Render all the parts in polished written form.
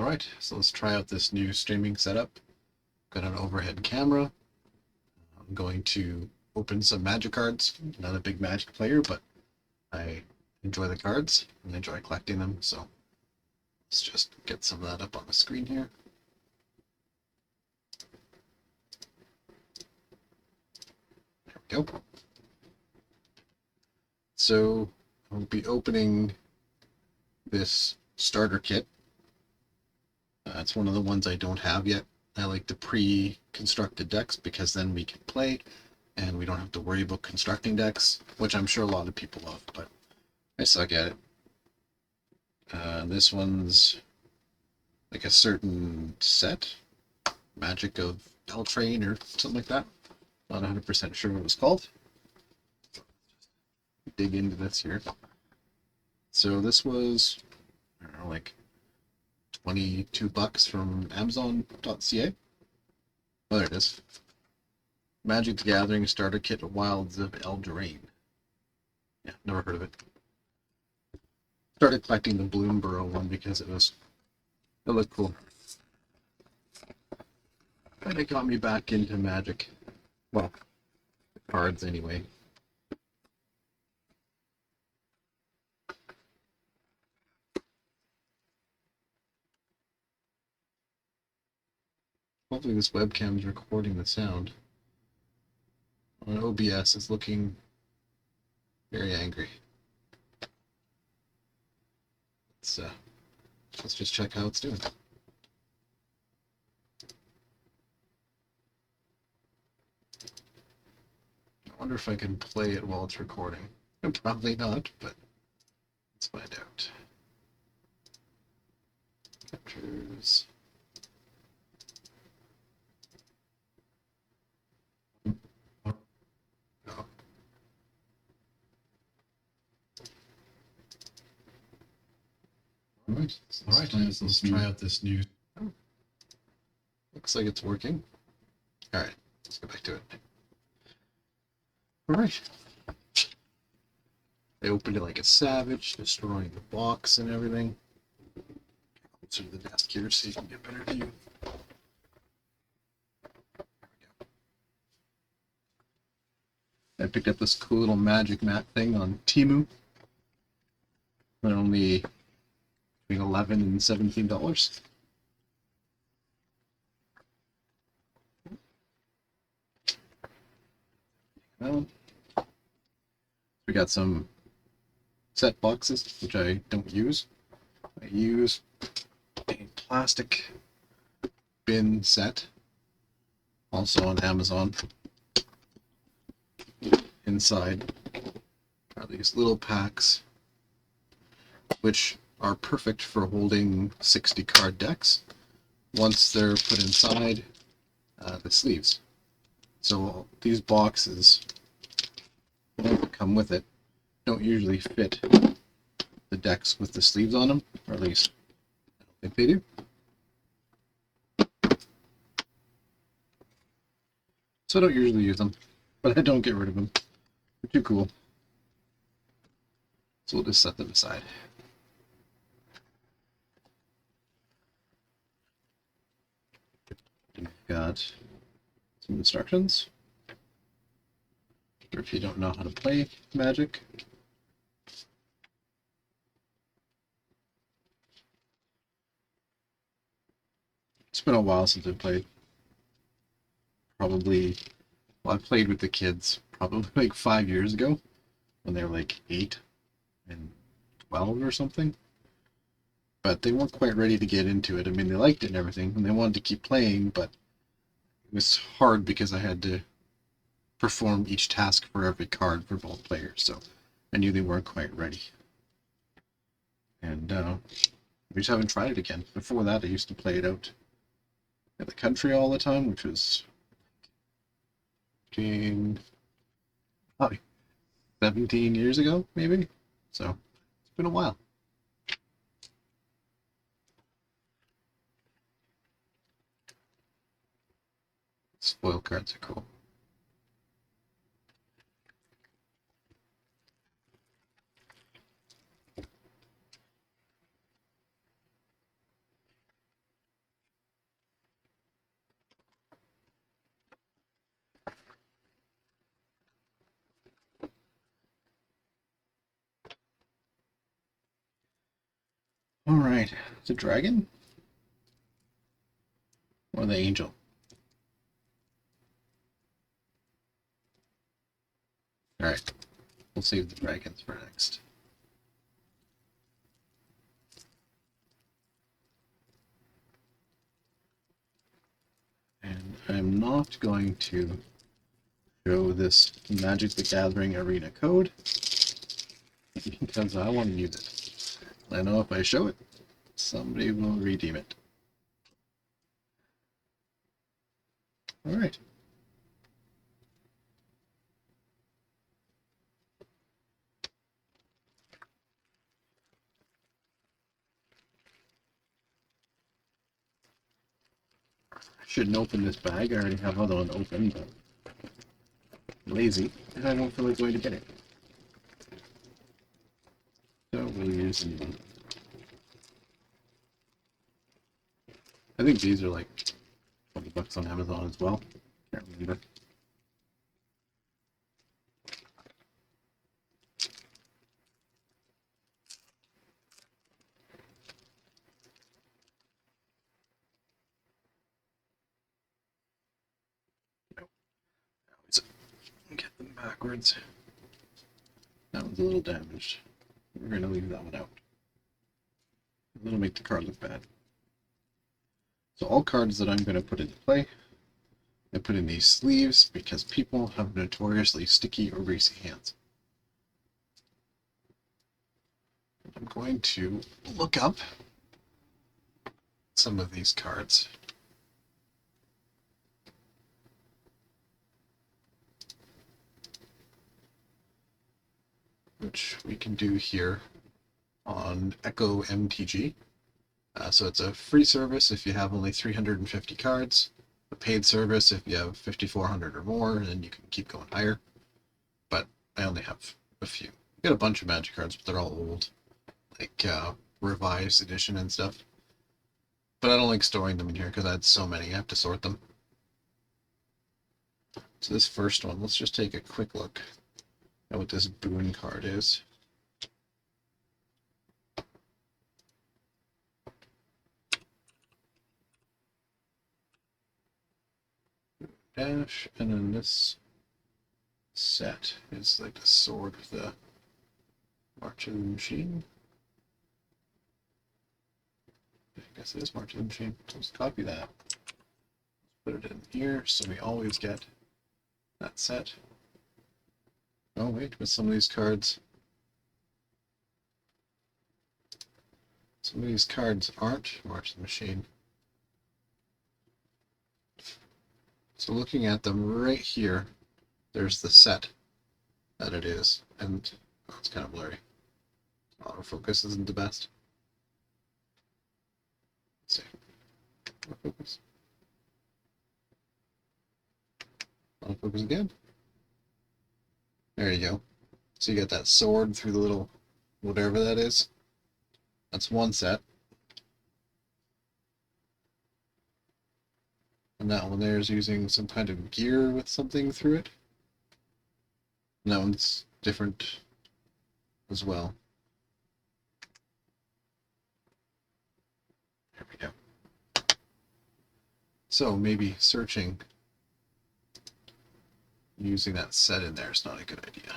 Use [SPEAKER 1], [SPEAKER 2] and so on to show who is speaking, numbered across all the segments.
[SPEAKER 1] Alright, so let's try out this new streaming setup. Got an overhead camera. I'm going to open some Magic cards. Not a big Magic player, but I enjoy the cards and enjoy collecting them, so let's just get some of that up on the screen here. There we go. So I'll be opening this starter kit. It's one of the ones I don't have yet. I like the pre-constructed decks because then we can play and we don't have to worry about constructing decks, which I'm sure a lot of people love, but I suck at it. This one's like a certain set, Magic of Eldrane or something like that. Not 100% sure what it was called. Dig into this here. So this was, I don't know, like $22 from Amazon.ca. Oh, there it is. Magic the Gathering Starter Kit Wilds of Eldrane. Yeah, never heard of it. Started collecting the Bloomborough one because it looked cool. And it got me back into Magic. Well, cards anyway. Hopefully this webcam is recording the sound. On OBS, it's looking very angry. Let's just check how it's doing. I wonder if I can play it while it's recording. Probably not, but let's find out. Captures. No. All right, let's try out this new. Oh, looks like it's working. All right, let's go back to it. All right. I opened it like a savage, destroying the box and everything. Closer to the desk here so you can get a better view. I picked up this cool little magic mat thing on Temu. They're only between $11 and $17. We got some set boxes, which I don't use. I use a plastic bin set, also on Amazon. Inside are these little packs, which are perfect for holding 60 card decks once they're put inside the sleeves. So these boxes that come with it don't usually fit the decks with the sleeves on them, or at least I don't think they do. So I don't usually use them, but I don't get rid of them. They're too cool. So we'll just set them aside. We've got some instructions. Or if you don't know how to play Magic. It's been a while since I've played. Probably, well, I played with the kids probably like 5 years ago when they were like 8 and 12 or something. But they weren't quite ready to get into it. I mean, they liked it and everything, and they wanted to keep playing, but it was hard because I had to perform each task for every card for both players, so I knew they weren't quite ready. And we just haven't tried it again. Before that, I used to play it out in the country all the time, which was probably 17 years ago, maybe. So it's been a while. Spoil cards are cool. Alright, the dragon? Or the angel? Alright, we'll save the dragons for next. And I'm not going to show this Magic the Gathering Arena code because I want to use it. I know if I show it, somebody will redeem it. Alright. I shouldn't open this bag. I already have other one open, but I'm lazy and I don't feel like going to get it. So we'll use a new one. I think these are like $20 on Amazon as well. Can't remember. No. Always get them backwards. That one's a little damaged. We're going to leave that one out. It'll make the card look bad. So all cards that I'm going to put into play, I put in these sleeves because people have notoriously sticky or greasy hands. I'm going to look up some of these cards. Which we can do here on Echo MTG. So it's a free service if you have only 350 cards, a paid service if you have 5,400 or more, and then you can keep going higher. But I only have a few. I got a bunch of Magic cards, but they're all old, like revised edition and stuff. But I don't like storing them in here because I had so many. I have to sort them. So this first one, let's just take a quick look at what this boon card is. Dash, and then this set is like a sword with a March of the Machine. I guess it is March of the Machine. Let's copy that. Put it in here so we always get that set. Oh wait, with some of these cards. Some of these cards aren't March of the Machine. So looking at them right here, there's the set that it is. And oh, it's kind of blurry. Autofocus isn't the best. Let's see. Autofocus. Autofocus again. There you go. So you get that sword through the little whatever that is. That's one set. And that one there is using some kind of gear with something through it. And that one's different as well. There we go. So maybe searching using that set in there is not a good idea.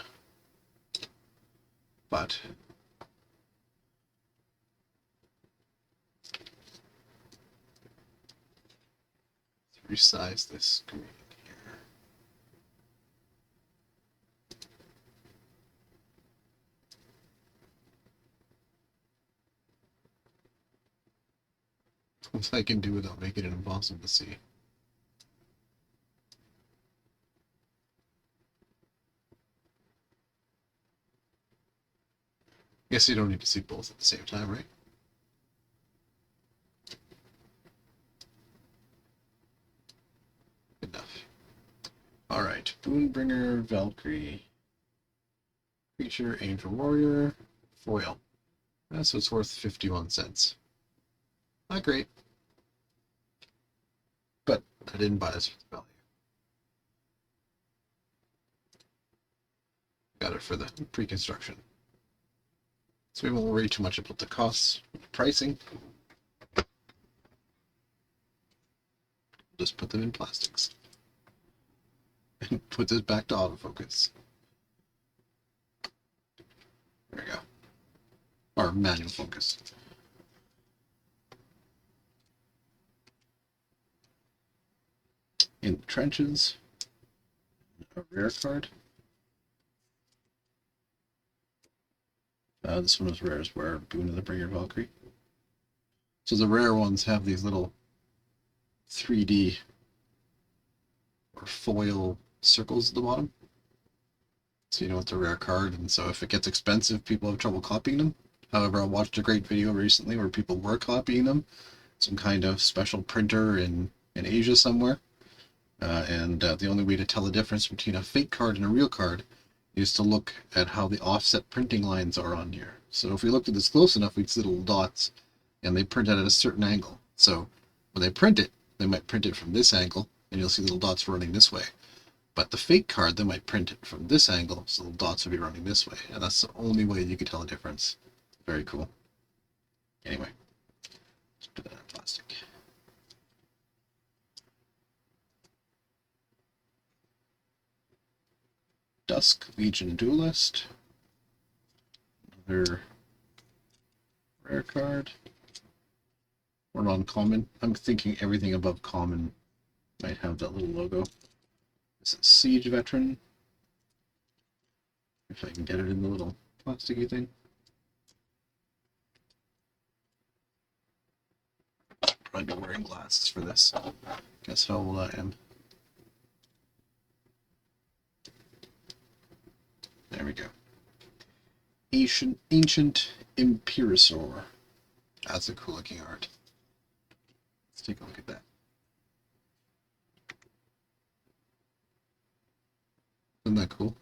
[SPEAKER 1] But let's resize this screen here. What I can do without making it impossible to see. Guess you don't need to see both at the same time, right? Enough. Alright, Boonbringer, Valkyrie, Creature, Angel Warrior, Foil. That's what's worth 51 cents. Not great. But I didn't buy this for the value. Got it for the pre-construction. So we won't worry too much about the costs, pricing. Just put them in plastics. And put this back to autofocus. There we go. Or manual focus. In the trenches, a rare card. This one was rare as well. Boon of the Bringer Valkyrie. So the rare ones have these little 3D or foil circles at the bottom. So you know it's a rare card, and so if it gets expensive, people have trouble copying them. However, I watched a great video recently where people were copying them. Some kind of special printer in Asia somewhere. And the only way to tell the difference between a fake card and a real card is to look at how the offset printing lines are on here. So if we looked at this close enough, we'd see little dots, and they print it at a certain angle. So when they print it, they might print it from this angle, and you'll see little dots running this way. But the fake card, they might print it from this angle, so the dots will be running this way. And that's the only way you can tell the difference. Very cool. Anyway, let's put that in plastic. Dusk Legion Duelist. Another rare card. Or non-common. I'm thinking everything above common might have that little logo. This is Siege Veteran. If I can get it in the little plasticky thing. Probably be wearing glasses for this. Guess how old I am. There we go. Ancient Imperator. That's a cool looking art. Let's take a look at that. Isn't that cool?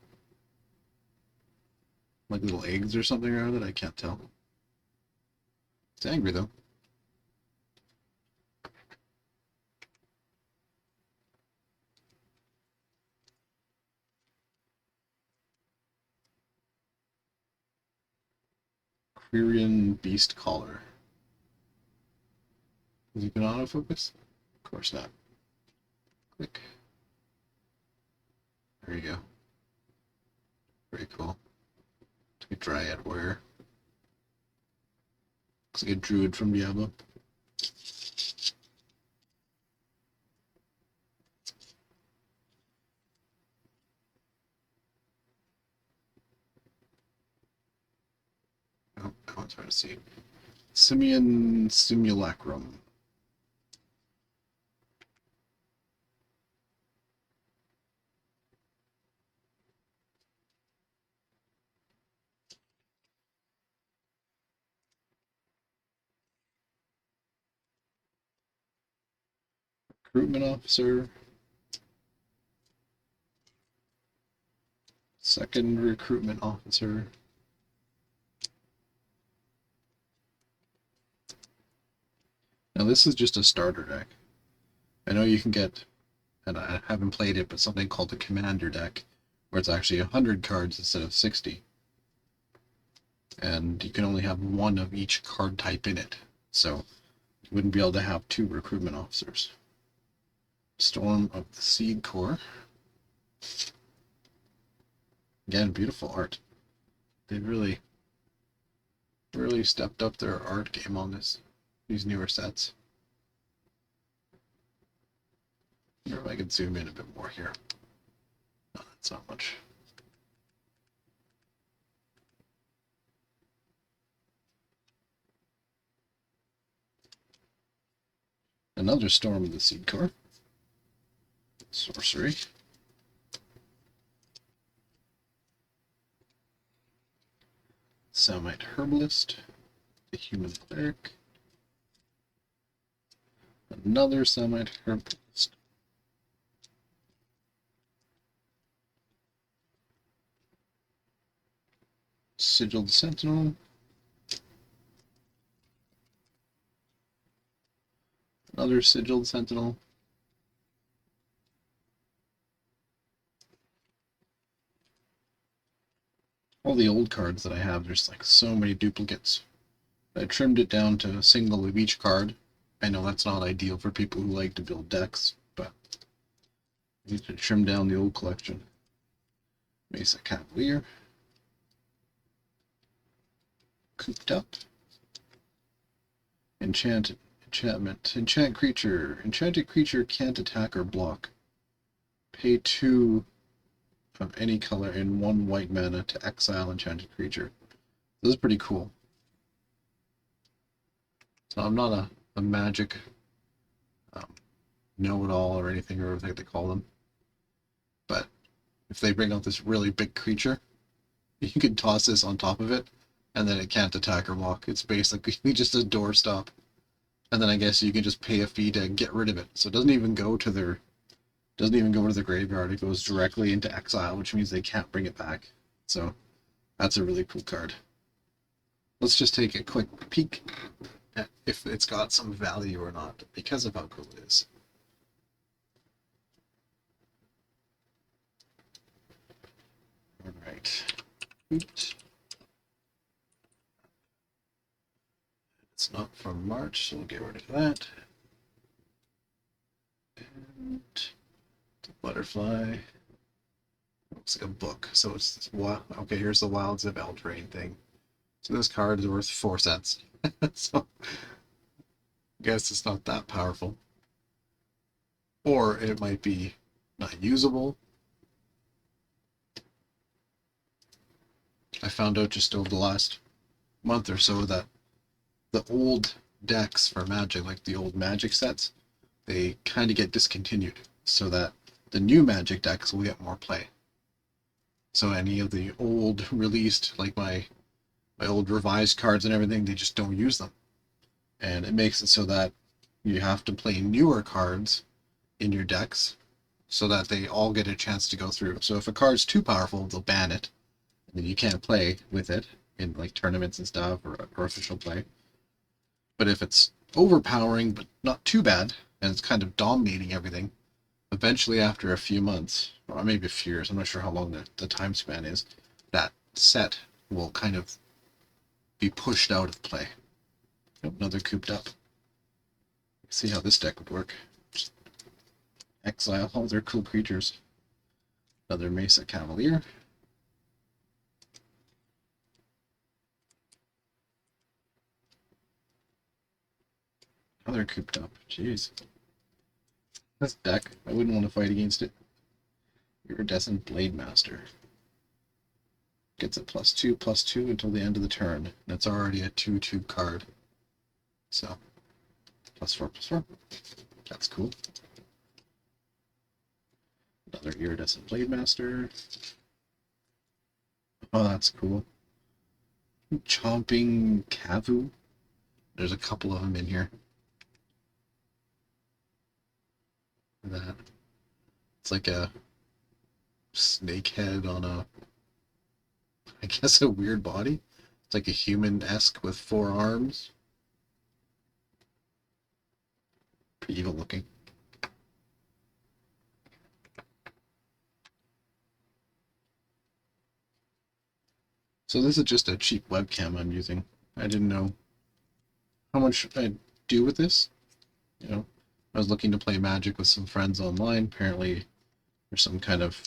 [SPEAKER 1] Like little eggs or something around it? I can't tell. It's angry though. Quirion Beast Collar. Is he gonna autofocus? Of course not. Click. There you go. Very cool. It's like a Dryad warrior. Looks like a druid from Diablo. Oh, that one's hard to see. Simian Simulacrum. Recruitment Officer. Second Recruitment Officer. Now this is just a starter deck. I know you can get, and I haven't played it, but something called the Commander deck, where it's actually 100 cards instead of 60. And you can only have one of each card type in it. So you wouldn't be able to have two recruitment officers. Storm of the Seed Core. Again, beautiful art. They really stepped up their art game on these newer sets. I wonder if I could zoom in a bit more here. No, that's not much. Another Storm of the Seed Core. Sorcery. Samite Herbalist. The Human Cleric. Another Samite Herbalist. Sigiled Sentinel. Another Sigiled Sentinel. All all the old cards that I have, there's like so many duplicates. I trimmed it down to a single of each card. I know that's not ideal for people who like to build decks, but I need to trim down the old collection. Mesa Cavalier. Cooped Up. Enchantment. Enchant creature. Enchanted creature can't attack or block. Pay 2 of any color and 1 white mana to exile enchanted creature. This is pretty cool. So I'm not a magic know-it-all or anything, or whatever they call them. But if they bring out this really big creature, you can toss this on top of it, and then it can't attack or block. It's basically just a doorstop. And then I guess you can just pay a fee to get rid of it. So it doesn't even go to their graveyard. It goes directly into exile, which means they can't bring it back. So that's a really cool card. Let's just take a quick peek at if it's got some value or not, because of how cool it is. All right. Oops. It's not from March, so we'll get rid of that. And the butterfly. Looks like a book. So it's this, okay, here's the Wilds of Eldrane thing. So this card is worth 4 cents. So I guess it's not that powerful. Or it might be not usable. I found out just over the last month or so that the old decks for Magic, like the old Magic sets, they kind of get discontinued so that the new Magic decks will get more play. So any of the old released, like my old revised cards and everything, they just don't use them. And it makes it so that you have to play newer cards in your decks so that they all get a chance to go through. So if a card's too powerful, they'll ban it, and then you can't play with it in like tournaments and stuff, or official play. But if it's overpowering but not too bad, and it's kind of dominating everything, eventually after a few months, or maybe a few years, I'm not sure how long the time span is, that set will kind of be pushed out of play. Another Cooped Up. See how this deck would work. Just exile all their cool creatures. Another Mesa Cavalier. Another Cooped Up. Jeez. This deck, I wouldn't want to fight against it. Iridescent Blade Master. Gets a +2/+2 until the end of the turn. And it's already a 2/2 card. So, +4/+4. That's cool. Another Iridescent Blade Master. Oh, that's cool. Chomping Kavu. There's a couple of them in here. That. It's like a snake head on a, I guess, a weird body. It's like a human-esque with 4 arms. Pretty evil looking. So this is just a cheap webcam I'm using. I didn't know how much I'd do with this. You know, I was looking to play Magic with some friends online. Apparently there's some kind of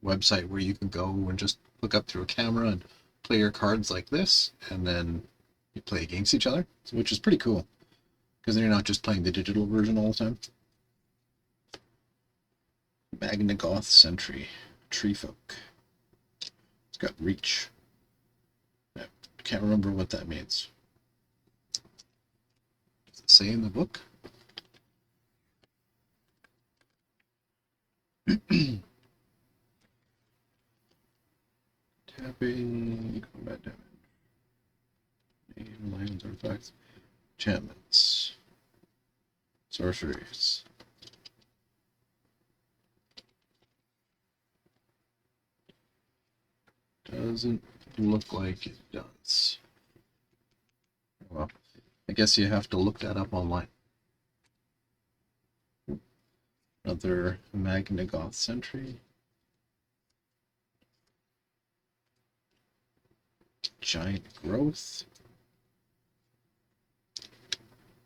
[SPEAKER 1] website where you can go and just look up through a camera and play your cards like this, and then you play against each other, which is pretty cool, because then you're not just playing the digital version all the time. Magnagoth Sentry, Treefolk. It's got reach. I can't remember what that means. Does it say in the book? Tapping, combat damage. Name, lands, artifacts, enchantments, sorceries. Doesn't look like it does. Well, I guess you have to look that up online. Another Magnagoth Sentry. giant growth.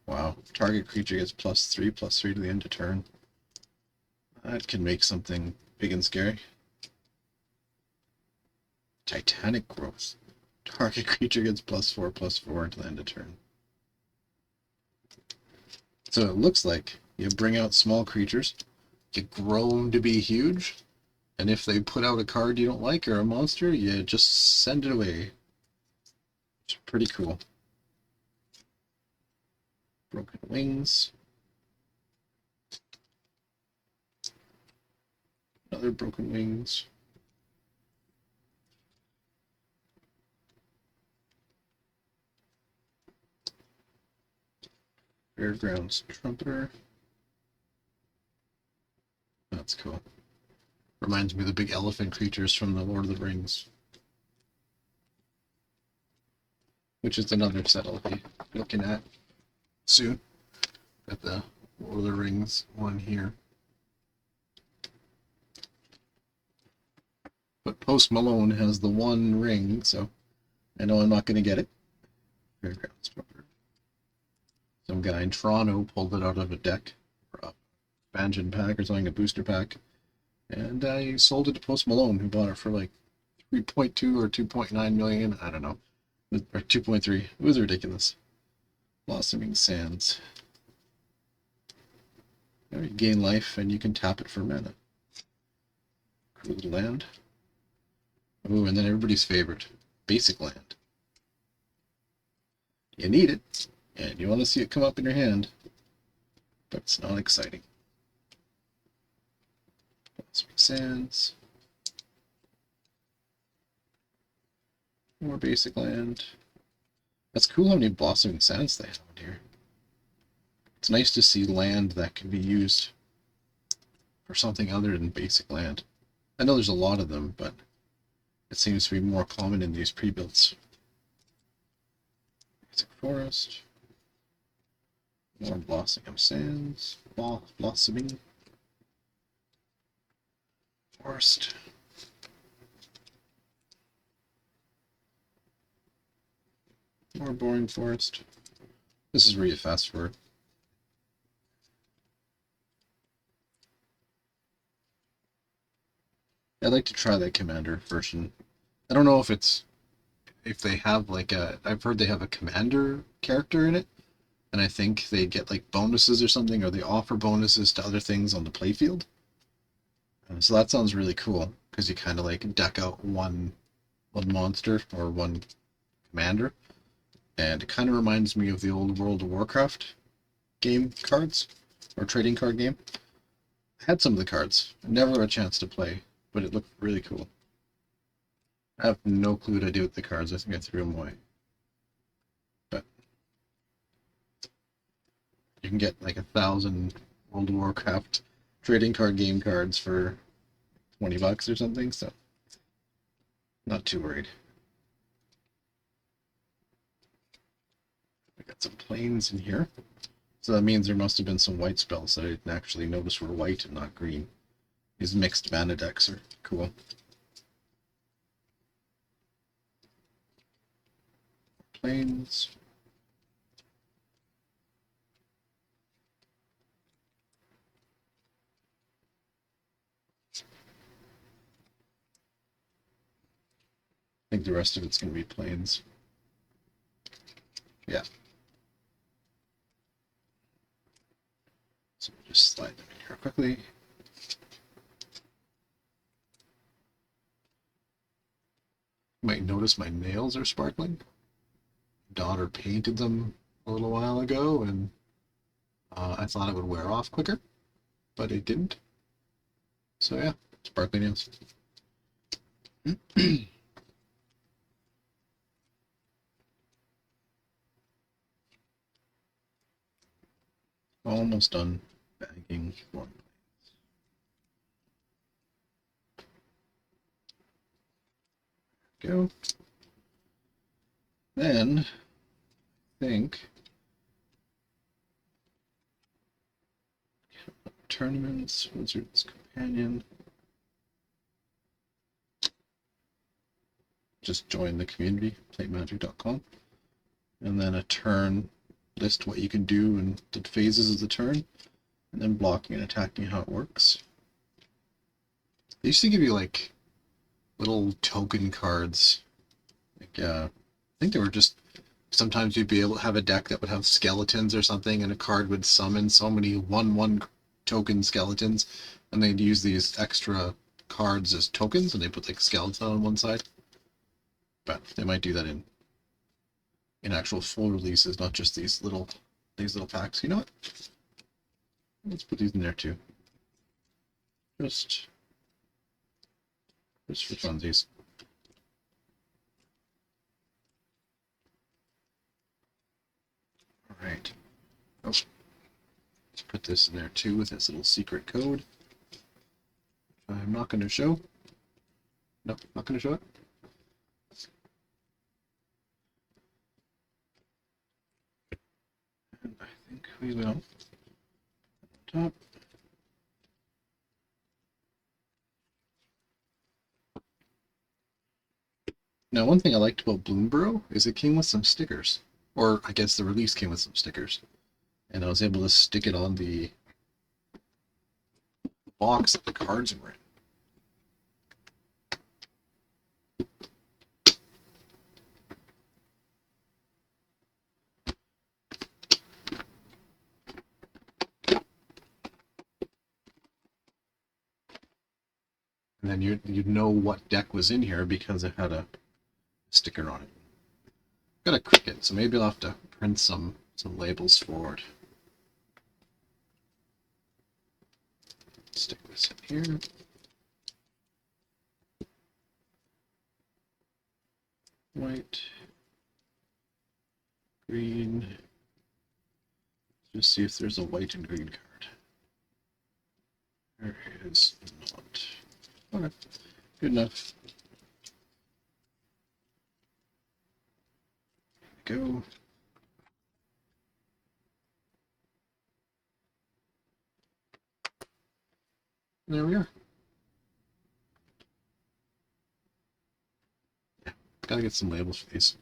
[SPEAKER 1] Wow, target creature gets +3/+3 to the end of turn. That can make something big and scary. Titanic growth. Target creature gets +4/+4 to the end of turn. So it looks like you bring out small creatures, you grow them to be huge, and if they put out a card you don't like or a monster, you just send it away. It's pretty cool. Broken Wings. Another Broken Wings. Fairgrounds Trumpeter. That's cool. Reminds me of the big elephant creatures from the Lord of the Rings. Which is another set I'll be looking at soon. Got the Lord of the Rings one here. But Post Malone has the one ring, so I know I'm not going to get it. Fairgrounds Trumpeter. Some guy in Toronto pulled it out of a deck, or a expansion pack or something, a booster pack, and I sold it to Post Malone, who bought it for like 3.2 or 2.9 million. I don't know, or 2.3. It was ridiculous. Blossoming Sands. You gain life, and you can tap it for mana. Cool little land. Ooh, and then everybody's favorite, basic land. You need it, and you want to see it come up in your hand, but it's not exciting. Blossoming Sands. More basic land. That's cool how many Blossoming Sands they have in here. It's nice to see land that can be used for something other than basic land. I know there's a lot of them, but it seems to be more common in these pre-builts. Basic Forest. More Blossoming Sands. Blossoming Forest. More Boring Forest. This is where you fast forward. I'd like to try that Commander version. I don't know if they have like I've heard they have a Commander character in it, and I think they get like bonuses or something, or they offer bonuses to other things on the playfield. So that sounds really cool, because you kind of like deck out one monster or one commander, and it kind of reminds me of the old World of Warcraft game cards, or trading card game. I had some of the cards, never a chance to play, but it looked really cool. I have no clue what I do with the cards. I think I threw them away. But you can get like 1,000 World of Warcraft trading card game cards for $20 or something, so not too worried. I got some planes in here. So that means there must have been some white spells that I didn't actually notice were white and not green. These mixed mana decks are cool. Planes. I think the rest of it's going to be planes. Yeah. So we'll just slide them in here quickly. You might notice my nails are sparkling. Daughter painted them a little while ago, and I thought it would wear off quicker, but it didn't. So yeah, sparkly nails. Almost done bagging one. Go. Then I think tournaments, Wizard's Companion. just join the community, playmagic.com, and then a turn, list what you can do and the phases of the turn, and then blocking and attacking, how it works. They used to give you like little token cards. Like, I think they were just, sometimes you'd be able to have a deck that would have skeletons or something, and a card would summon so many 1/1 token skeletons, and they'd use these extra cards as tokens, and they put like skeleton on one side. But they might do that in actual full releases, not just these little packs. You know what? Let's put these in there too. Just for funsies. All right. Oh, let's put this in there too with this little secret code. I'm not going to show. No, not going to show it. And I think we will. Top. Now, one thing I liked about Bloomburrow is it came with some stickers. Or I guess the release came with some stickers. And I was able to stick it on the box that the cards were in. And then you'd know what deck was in here because it had a sticker on it. Got a cricket, so maybe I'll have to print some labels for it. Stick this in here. White, green. Just see if there's a white and green card. There is not. Okay, good enough. Go. There we are. Yeah, gotta get some labels for these.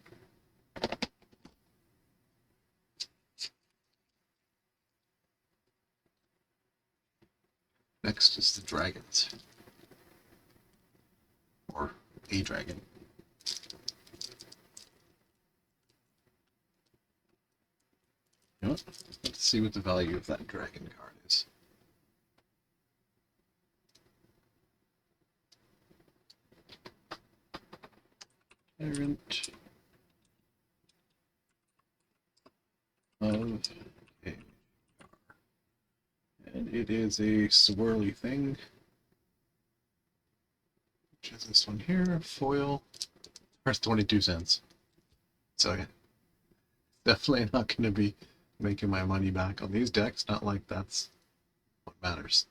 [SPEAKER 1] Next is the dragons. Or a dragon. You know what? Let's see what the value of that dragon card is. Tyrant of a, and it is a swirly thing. Which is this one here, foil, worth 22 cents. So yeah, definitely not going to be making my money back on these decks. Not like that's what matters.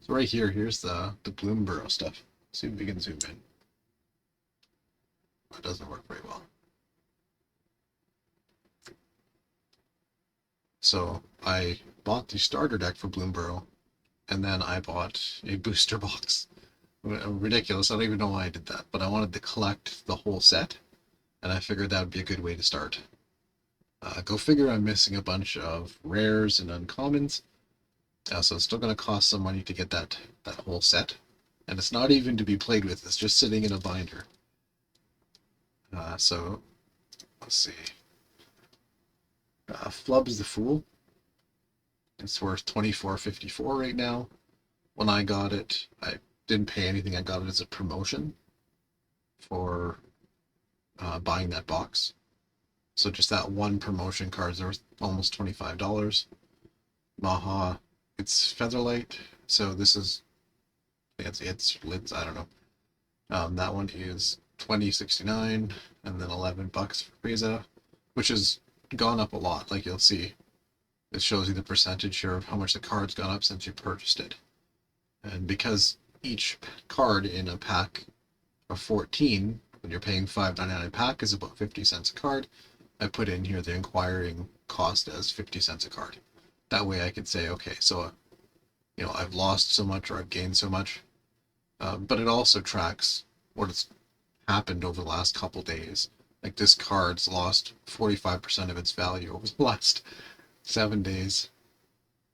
[SPEAKER 1] So right here, here's the Bloomburrow stuff. See if we can zoom in. It doesn't work very well. So I bought the starter deck for Bloomburrow, and then I bought a booster box. Ridiculous. I don't even know why I did that, but I wanted to collect the whole set, and I figured that would be a good way to start. Go figure, I'm missing a bunch of rares and uncommons, so it's still going to cost some money to get that whole set, and it's not even to be played with, it's just sitting in a binder. So let's see. Flub's the Fool. It's worth $24.54 right now. When I got it, I didn't pay anything. I got it as a promotion for buying that box. So just that one promotion card is worth almost $25. Maha, it's Featherlight. So this is, it's lids. I don't know. That one is $20.69, and then $11 for Frieza, which has gone up a lot. Like you'll see, it shows you the percentage here of how much the card's gone up since you purchased it. And because each card in a pack of 14, when you're paying $5.99 a pack, is about 50 cents a card, I put in here the acquiring cost as 50 cents a card. That way I could say, okay, so I've lost so much or I've gained so much. But it also tracks what it's happened over the last couple days. Like this card's lost 45% of its value over the last 7 days,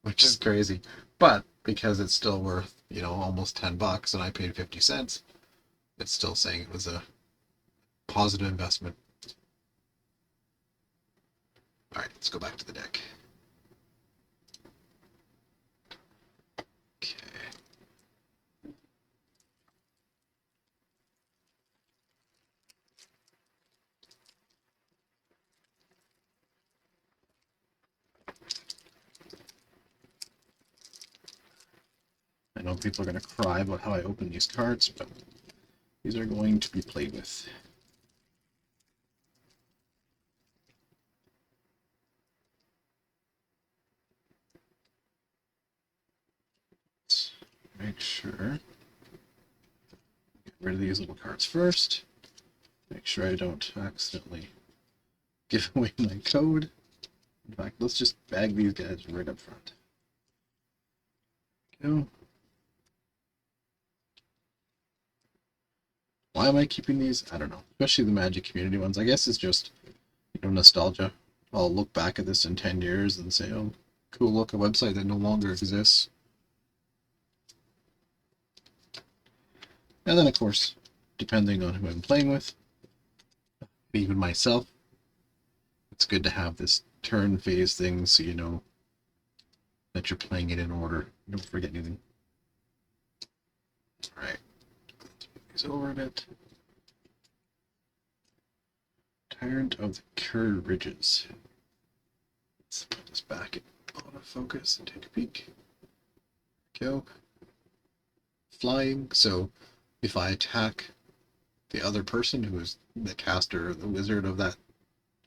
[SPEAKER 1] which is crazy. But because it's still worth, almost $10 and I paid 50 cents, it's still saying it was a positive investment. All right, let's go back to the deck. Okay. I know people are going to cry about how I open these cards, but these are going to be played with. Let's make sure. Get rid of these little cards first. Make sure I don't accidentally give away my code. In fact, let's just bag these guys right up front. Go. Why am I keeping these? I don't know. Especially the Magic community ones. I guess it's just, nostalgia. I'll look back at this in 10 years and say, oh, cool, look, a website that no longer exists. And then, of course, depending on who I'm playing with, even myself, it's good to have this turn phase thing so you know that you're playing it in order. Don't forget anything. Alright. Let's move these over a bit. Tyrant of the Curved Ridges. Let's put this back in autofocus and take a peek. Go. Flying, so if I attack the other person who is the caster or the wizard of that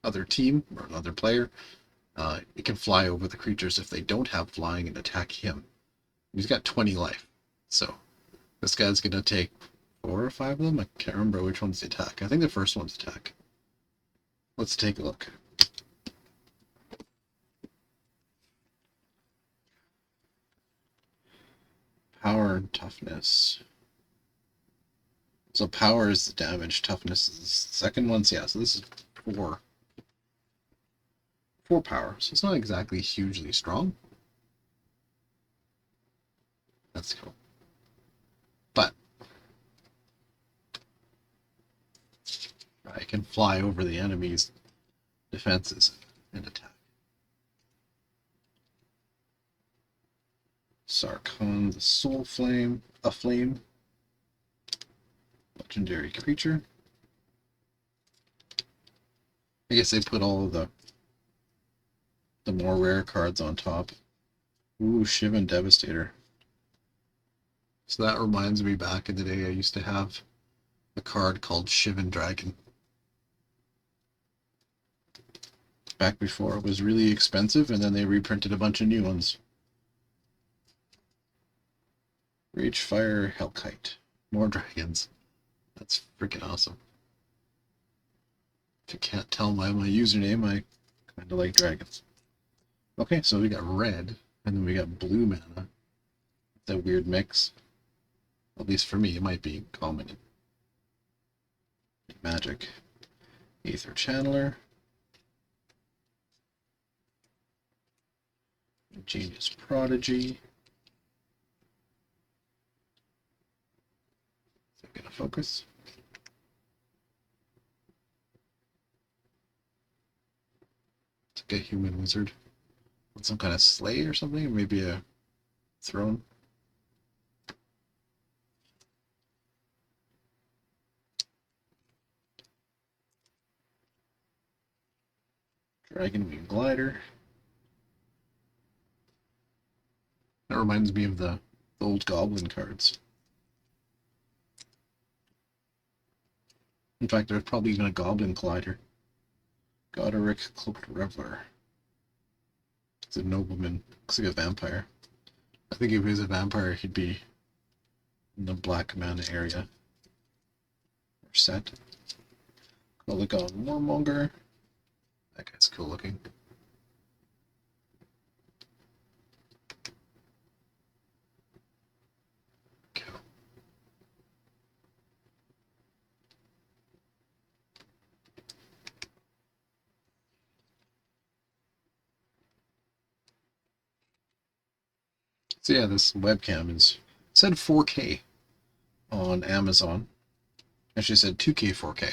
[SPEAKER 1] other team or another player, it can fly over the creatures if they don't have flying and attack him. He's got 20 life, so this guy's gonna take 4 or 5 of them. I can't remember which one's the attack. I think the first one's attack. Let's take a look. Power and toughness. So power is the damage, toughness is the second one. So yeah, so this is 4. 4 power, so it's not exactly hugely strong. That's cool. But I can fly over the enemy's defenses and attack. Sarkhan the Soul Flame, a flame. Legendary creature. I guess they put all of the more rare cards on top. Ooh, Shivan Devastator. So that reminds me back in the day I used to have a card called Shivan Dragon. Back before it was really expensive, and then they reprinted a bunch of new ones. Ragefire Hellkite. More dragons. That's freaking awesome. If you can't tell by my username, I kind of like dragons. Okay, so we got red, and then we got blue mana. It's a weird mix. At least for me, it might be common in Magic. Aether Channeler. Genius Prodigy. Is that gonna focus? It's like a human wizard. Some kind of sleigh or something, or maybe a throne. Dragonwing Glider. That reminds me of the old Goblin cards. In fact, there's probably even a Goblin Glider. Goderic Cloaked Reveler. It's a nobleman. Looks like a vampire. I think if he was a vampire, he'd be in the black mana area. Or set. Kolaghan Warmonger. That guy's cool looking. Cool. So yeah, this webcam is said 4K on Amazon. Actually said 2K 4K.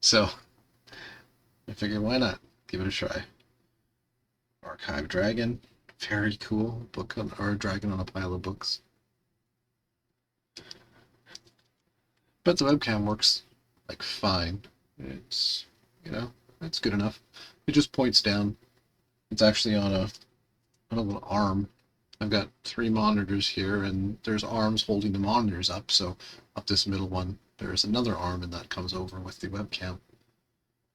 [SPEAKER 1] So I figured why not? Give it a try. Archive Dragon. Very cool. Book on, or dragon on a pile of books. But the webcam works like fine. It's, you know, it's good enough. It just points down. It's actually on a little arm. I've got 3 monitors here, and there's arms holding the monitors up. So up this middle one, there's another arm, and that comes over with the webcam.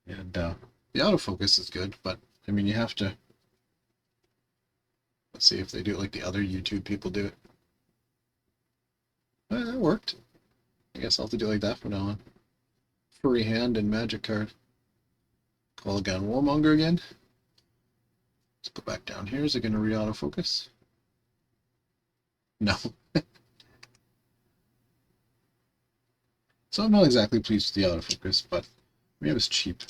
[SPEAKER 1] And the autofocus is good, but I mean, you have to. Let's see if they do it like the other YouTube people do it. That worked. I guess I'll have to do it like that from now on. Furry hand and magic card. Call again Warmonger again. Let's go back down here. Is it going to re-autofocus? No. So I'm not exactly pleased with the autofocus, but maybe it was cheap.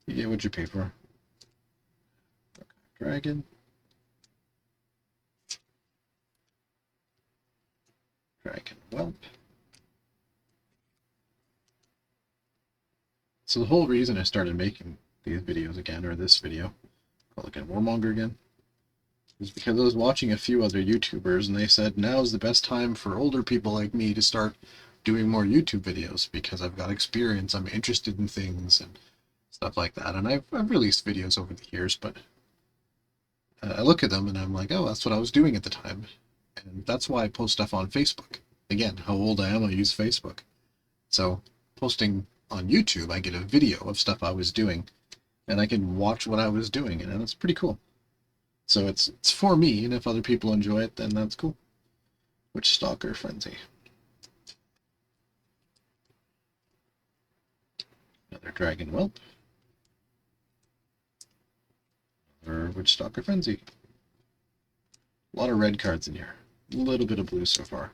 [SPEAKER 1] You get what you pay for. Dragon. Dragon Whelp. So the whole reason I started making these videos again, or this video, call again Warmonger again, is because I was watching a few other YouTubers and they said now's the best time for older people like me to start doing more YouTube videos because I've got experience, I'm interested in things and stuff like that. And I've released videos over the years, but I look at them and I'm like, oh, that's what I was doing at the time. And that's why I post stuff on Facebook. Again, how old I am, I use Facebook. So posting on YouTube, I get a video of stuff I was doing and I can watch what I was doing, and it's pretty cool. So it's for me, and if other people enjoy it, then that's cool. Witch Stalker Frenzy. Another Dragon Whelp. Another Witch Stalker Frenzy. A lot of red cards in here. A little bit of blue so far.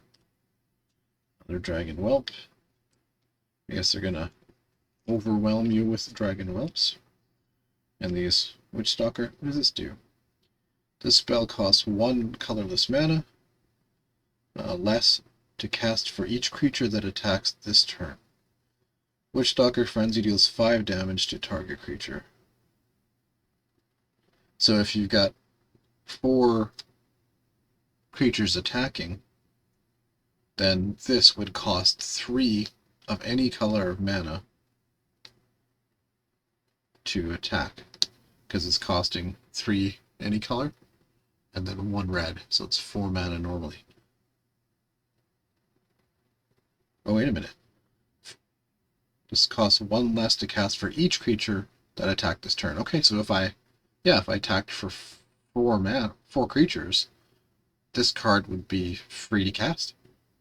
[SPEAKER 1] Another Dragon Whelp. I guess they're gonna overwhelm you with Dragon Whelps. And these Witch Stalker, what does this do? This spell costs 1 colorless mana, less to cast for each creature that attacks this turn. Witch Stalker Frenzy deals 5 damage to target creature. So if you've got 4 creatures attacking, then this would cost 3 of any color of mana to attack, because it's costing 3 any color and then 1 red, so it's 4 mana normally. Oh, wait a minute. This costs 1 less to cast for each creature that attacked this turn. Okay, so if I attacked for 4 creatures, this card would be free to cast.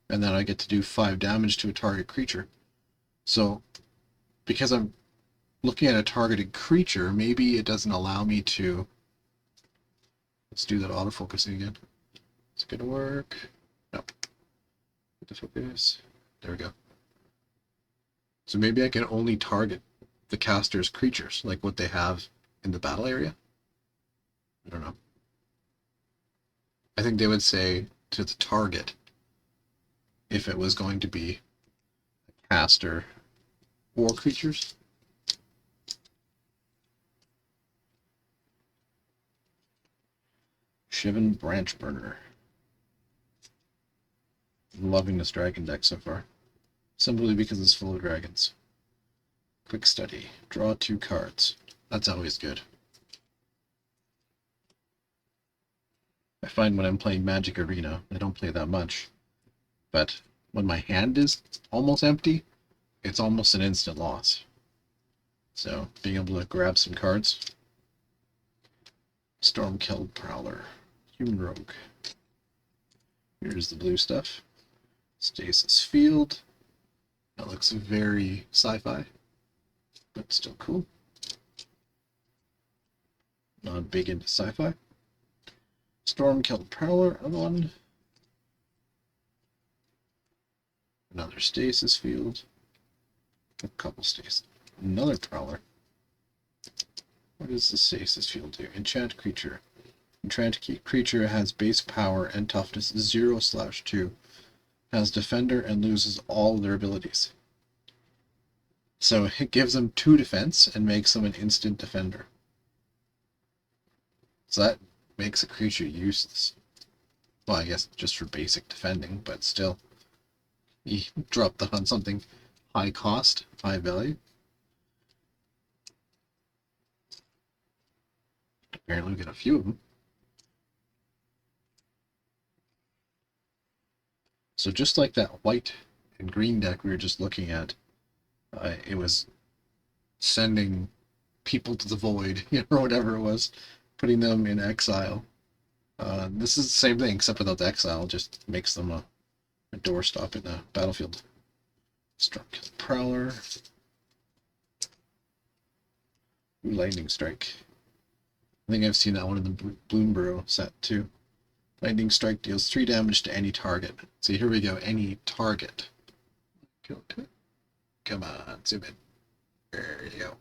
[SPEAKER 1] And then I get to do 5 damage to a target creature. So, because I'm looking at a targeted creature, maybe it doesn't allow me to... Let's do that autofocusing again. It's gonna work. No. Get the focus. There we go. So maybe I can only target the caster's creatures, like what they have in the battle area. I don't know. I think they would say to the target, if it was going to be a caster or creatures. Shivan Branchburner. I'm loving this dragon deck so far, simply because it's full of dragons. Quick study. Draw 2 cards. That's always good. I find when I'm playing Magic Arena, I don't play that much, but when my hand is almost empty, it's almost an instant loss. So being able to grab some cards. Stormkilled Prowler. Human Rogue. Here's the blue stuff. Stasis Field. That looks very sci-fi, but still cool. Not big into sci-fi. Stormkilled Prowler, another one. Another Stasis Field. A couple Stasis. Another Prowler. What does the Stasis Field do? Enchant creature. Enchanted creature has base power and toughness 0/2. Has defender and loses all their abilities. So it gives them 2 defense and makes them an instant defender. So that makes a creature useless. Well, I guess just for basic defending, but still. You drop that on something high cost, high value. Apparently we get a few of them. So just like that white and green deck we were just looking at, it was sending people to the void, or whatever it was, putting them in exile. This is the same thing, except without the exile, just makes them a doorstop in the battlefield. Struck Prowler. Lightning Strike. I think I've seen that one in the Bloomburrow set too. Lightning Strike deals 3 damage to any target. So here we go, any target. Come on, zoom in. There you go.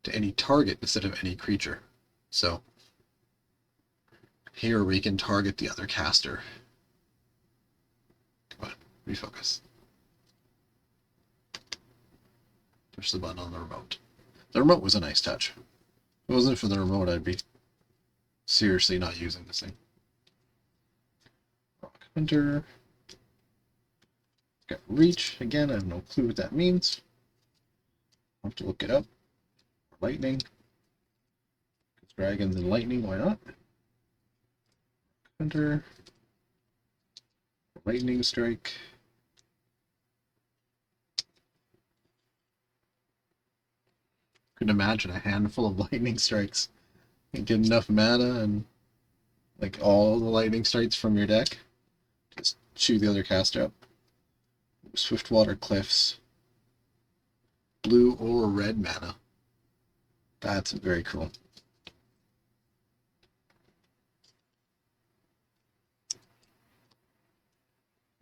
[SPEAKER 1] To any target instead of any creature. So here we can target the other caster. Come on, refocus. Push the button on the remote. The remote was a nice touch. If it wasn't for the remote, I'd be seriously not using this thing. Rock Hunter. Got Reach. Again, I have no clue what that means. I'll have to look it up. Lightning. Dragons and lightning, why not? Hunter. Lightning Strike. Could imagine a handful of lightning strikes and get enough mana and like all the lightning strikes from your deck. Just chew the other caster up. Swiftwater Cliffs. Blue or red mana. That's very cool.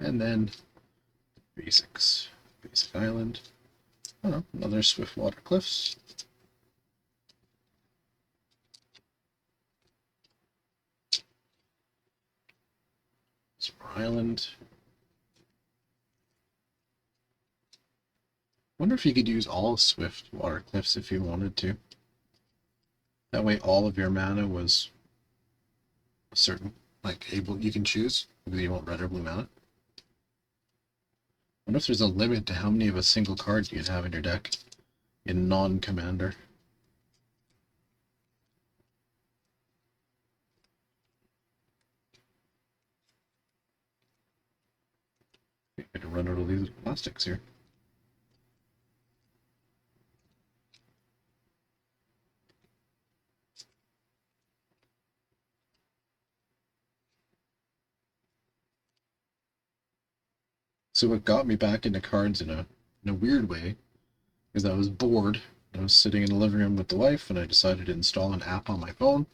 [SPEAKER 1] And then basics. Basic Island. Oh, another Swiftwater Cliffs. Island. Wonder if you could use all Swiftwater Cliffs if you wanted to. That way all of your mana was a certain, like, you can choose whether you want red or blue mana. Wonder if there's a limit to how many of a single card you can have in your deck in non-commander. I'm going to run out of these plastics here. So what got me back into cards in a weird way is I was bored. I was sitting in the living room with the wife and I decided to install an app on my phone.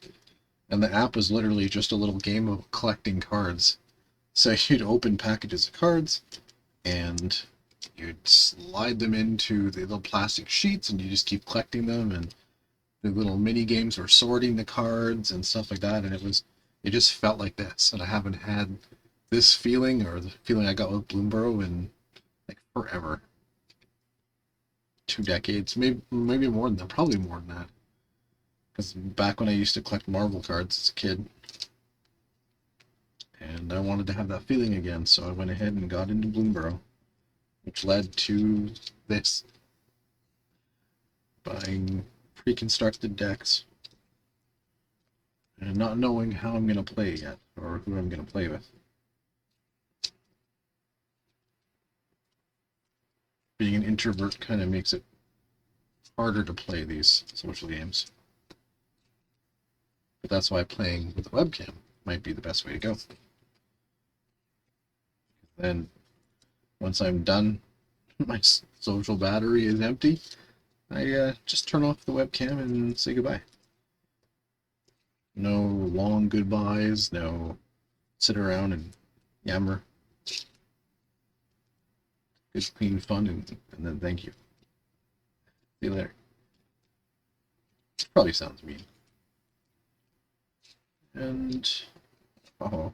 [SPEAKER 1] And the app was literally just a little game of collecting cards. So you'd open packages of cards and you'd slide them into the little plastic sheets and you just keep collecting them, and the little mini games were sorting the cards and stuff like that, and it just felt like this, and I haven't had this feeling or the feeling I got with Bloomburrow in like forever. 2 decades, maybe more than that, probably more than that. Because back when I used to collect Marvel cards as a kid, and I wanted to have that feeling again, so I went ahead and got into Bloomburrow, which led to this. Buying pre-constructed decks and not knowing how I'm going to play yet, or who I'm going to play with. Being an introvert kind of makes it harder to play these social games. But that's why playing with a webcam might be the best way to go. Then, once I'm done, my social battery is empty, I just turn off the webcam and say goodbye. No long goodbyes, no sit around and yammer. Good, clean fun, and then thank you. See you later. Probably sounds mean. And oh,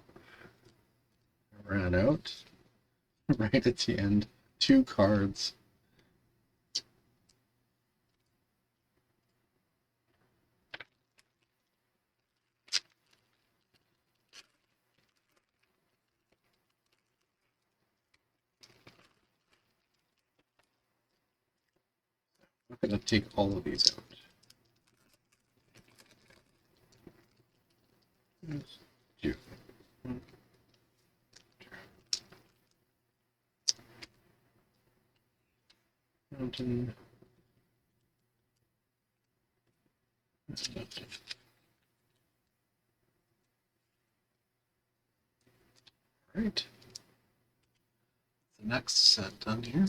[SPEAKER 1] I ran out right at the end. 2 cards. I'm going to take all of these out. Two. Mountain. Right. The next set done here.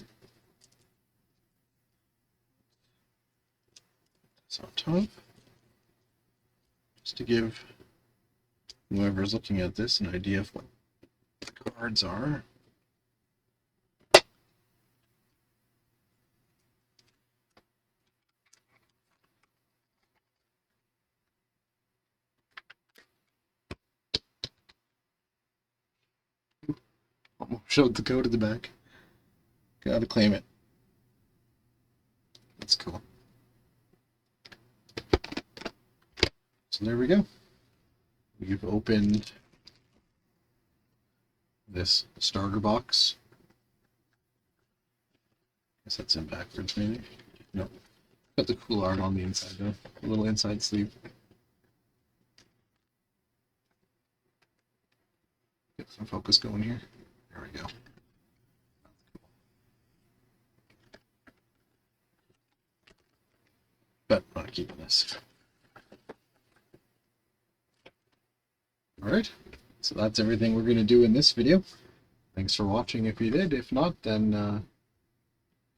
[SPEAKER 1] It's on top. Just to give whoever's looking at this an idea of what the cards are. Almost showed the code at the back. Gotta claim it. That's cool. So there we go. We've opened this starter box. Guess that's in backwards, maybe. No. Got the cool art on the inside though. A little inside sleeve. Get some focus going here. There we go. But I'm not keeping this. Alright, so that's everything we're going to do in this video. Thanks for watching if you did. If not, then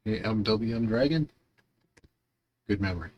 [SPEAKER 1] hey, I'm WM Dragon. Good memory.